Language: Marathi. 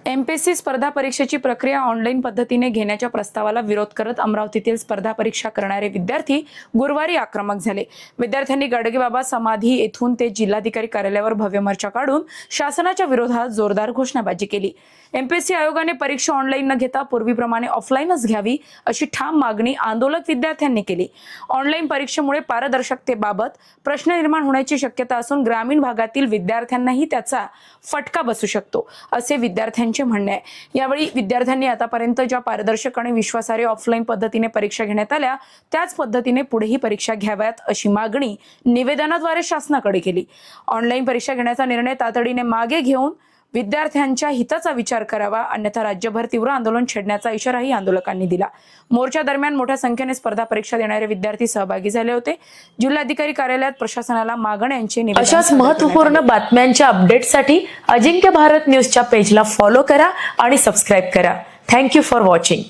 एमपीएससी स्पर्धा परीक्षेची प्रक्रिया ऑनलाईन पद्धतीने घेण्याच्या प्रस्तावाला विरोध करत अमरावतीतील स्पर्धा परीक्षा करणारे विद्यार्थी गुरुवारी आक्रमक झाले। विद्यार्थ्यांनी गाडगेबाबा समाधी येथून ते जिल्हाधिकारी कार्यालयावर भव्य मोर्चा काढून शासनाच्या विरोधात जोरदार घोषणाबाजी केली। एमपीएससी आयोगाने परीक्षा ऑनलाईन न घेता पूर्वीप्रमाणे ऑफलाईनच घ्यावी अशी ठाम मागणी आंदोलक विद्यार्थ्यांनी केली। ऑनलाईन परीक्षेमुळे पारदर्शकतेबाबत प्रश्न निर्माण होण्याची शक्यता असून ग्रामीण भागातील विद्यार्थ्यांनाही त्याचा फटका बसू शकतो असे विद्यार्थ्यांचे म्हणणे आहे। यावेळी विद्यार्थ्यांनी आतापर्यंत ज्या पारदर्शक आणि विश्वासार्ह ऑफलाईन पद्धतीने परीक्षा घेण्यात आल्या त्याच पद्धतीने पुढेही परीक्षा घ्याव्यात अशी मागणी निवेदनाद्वारे शासनाकडे केली। ऑनलाईन परीक्षा घेण्याचा निर्णय तातडीने मागे घेऊन विद्यार्थ्यांच्या हिताचा विचार करावा, अन्यथा राज्यभर तीव्र आंदोलन छेडण्याचा इशाराही आंदोलकांनी दिला। मोर्चा दरम्यान मोठ्या संख्येने स्पर्धा परीक्षा देणारे विद्यार्थी सहभागी झाले होते। जिल्हाधिकारी कार्यालयात प्रशासनाला मागण्यांचे निवेदन अशाच महत्त्वपूर्ण बातम्यांच्या अपडेटसाठी अजिंक्य भारत न्यूजच्या पेजला फॉलो करा आणि सबस्क्राइब करा। Thank you for watching.